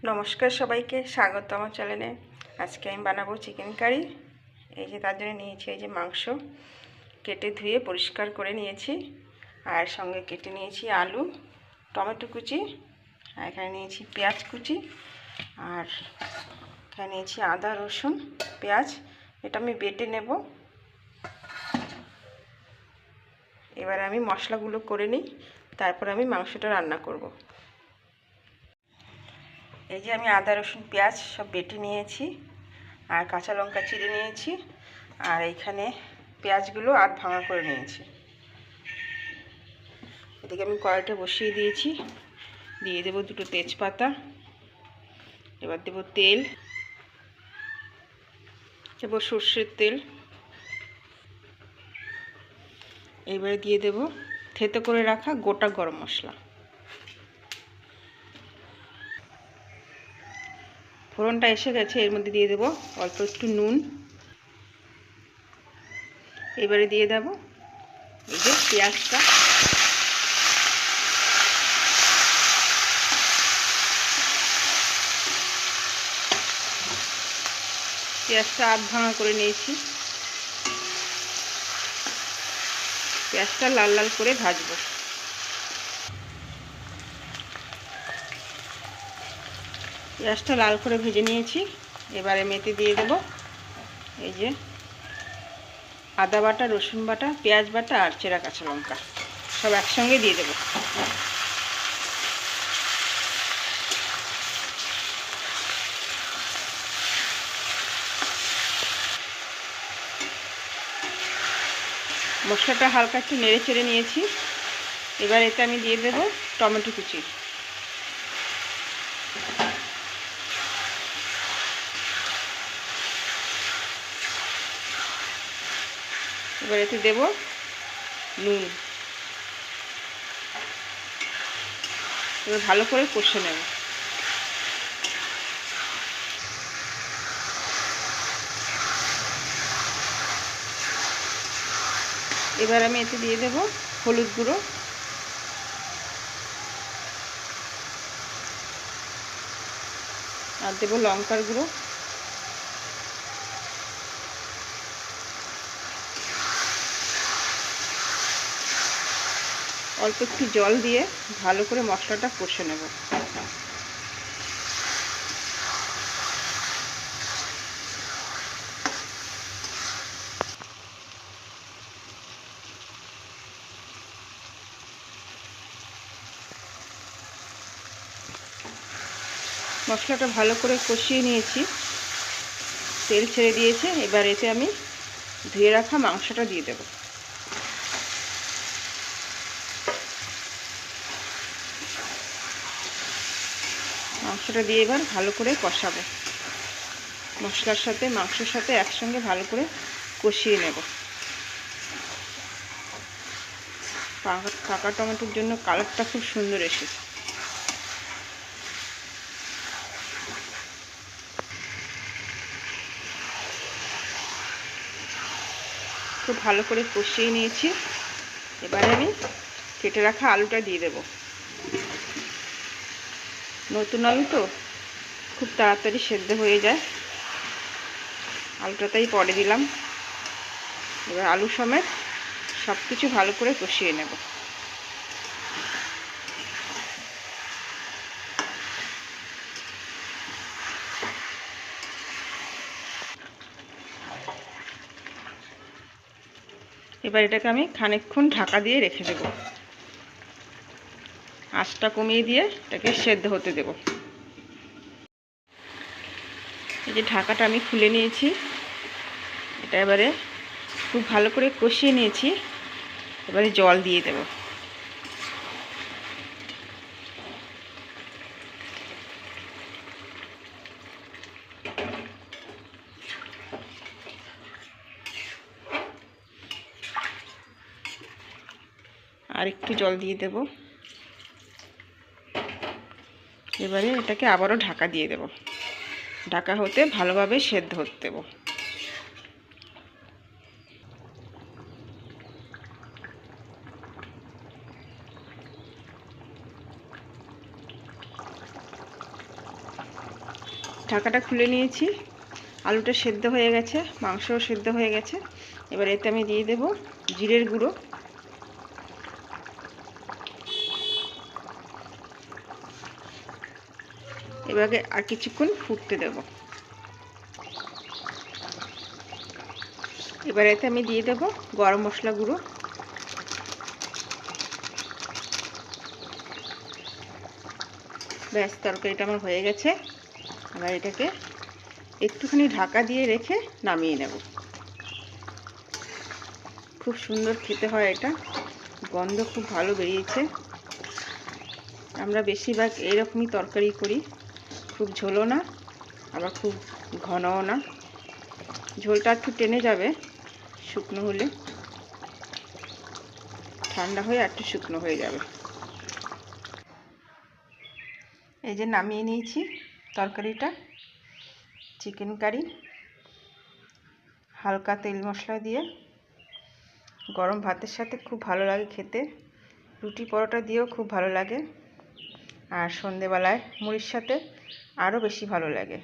নমস্কার সবাইকে, স্বাগত আমার চ্যানেলে। আজকে আমি বানাবো চিকেন কারি। এই যে তার জন্য নিয়েছি এই যে মাংস কেটে ধুয়ে পরিষ্কার করে নিয়েছি, আর সঙ্গে কেটে নিয়েছি আলু, টমেটো কুচি, আর এখানে নিয়েছি পেঁয়াজ কুচি, আর এখানে নিয়েছি আদা রসুন পেঁয়াজ। এটা আমি বেটে নেব। এবার আমি মশলাগুলো করে নিই, তারপর আমি মাংসটা রান্না করব। এই যে আমি আদা রসুন পেঁয়াজ সব বেটে নিয়েছি, আর কাঁচা লঙ্কা চিড়ে নিয়েছি, আর এইখানে পেঁয়াজগুলো আধ ভাঙা করে নিয়েছি। এদিকে আমি কড়াইটা বসিয়ে দিয়েছি, দিয়ে দেবো দুটো তেজপাতা। এবার দেবো তেল, দেবো সর্ষের তেল। এবারে দিয়ে দেবো থেতো করে রাখা গোটা গরম মশলা। ফোড়নটা এসে গেছে, এর মধ্যে দিয়ে দেবো অল্প একটু নুন। এবারে দিয়ে দেবো এই যে পেঁয়াজটা। পেঁয়াজটা আধ ভাঙা করে নিয়েছি। পেঁয়াজটা লাল লাল করে ভাজবো। পেঁয়াজটা লাল করে ভেজে নিয়েছি। এবারে মেথি দিয়ে দেবো এই যে আদা বাটা, রসুন বাটা, পেঁয়াজ বাটা আর চেরা কাঁচা লঙ্কা সব একসঙ্গে দিয়ে দেবো। মশলাটা হালকা একটু নেড়ে চেড়ে নিয়েছি। এবার এতে আমি দিয়ে দেবো টমেটো কুচি। এবার এতে দেবো নুন। এবার ভালো করে কষে নেব। এবার আমি এতে দিয়ে দেবো হলুদ গুঁড়ো, আর দেবো লঙ্কার গুঁড়ো, অল্প একটু জল দিয়ে ভালো করে মশলাটা কষে নেব। মশলাটা ভালো করে কষিয়ে নিয়েছি, তেল ছেড়ে দিয়েছে। এবার এতে আমি ধুয়ে রাখা মাংসটা দিয়ে দেব। মাংসটা দিয়ে এবার ভালো করে কষাবো। মশলার সাথে মাংসের সাথে একসঙ্গে ভালো করে কষিয়ে নেব। পাকা টমেটোর জন্য কালারটা খুব সুন্দর এসেছে। খুব ভালো করে কষিয়ে নিয়েছি। এবারে আমি কেটে রাখা আলুটা দিয়ে দেব। নতুন আলু তো খুব তাড়াতাড়ি সেদ্ধ হয়ে যায়, আলুটাতেই পরে দিলাম। এবার আলু সমেত সব কিছু ভালো করে কষিয়ে নেব। এবার এটাকে আমি খানিকক্ষণ ঢাকা দিয়ে রেখে দেব। আঁচটা কমিয়ে দিয়ে এটাকে সেদ্ধ হতে দেব। এই যে ঢাকাটা আমি খুলে নিয়েছি। এটা এবারে খুব ভালো করে কষিয়ে নিয়েছি। এবারে জল দিয়ে দেব। আর একটু জল দিয়ে দেব। এবারে এটাকে আবারও ঢাকা দিয়ে দেব। ঢাকা হতে ভালোভাবে সেদ্ধ হতে দেব। ঢাকাটা খুলে নিয়েছি, আলুটা সেদ্ধ হয়ে গেছে, মাংসও সেদ্ধ হয়ে গেছে। এবার এতে আমি দিয়ে দেব জিরের গুঁড়ো, এবারে আর কিছুক্ষণ ফুটতে দেব। এবার এতে আমি দিয়ে দেব গরম মশলা গুঁড়ো, ব্যাস তরকারিটা আমার হয়ে গেছে। এবার এটাকে একটুখানি ঢাকা দিয়ে রেখে নামিয়ে নেব। খুব সুন্দর খেতে হয় এটা, গন্ধ খুব ভালো বেরিয়েছে। আমরা বেশিরভাগ এরকমই তরকারি করি, খুব ঝোলও না আবার খুব ঘনও না। ঝোলটা একটু টেনে যাবে শুকনো হলে, ঠান্ডা হয়ে একটু শুকনো হয়ে যাবে। এই যে নামিয়ে নিয়েছি তরকারিটা, চিকেন কারি, হালকা তেল মশলা দিয়ে গরম ভাতের সাথে খুব ভালো লাগে খেতে, রুটি পরোটা দিয়েও খুব ভালো লাগে, আর সন্ধেবেলায় মুড়ির সাথে আরও বেশি ভালো লাগে।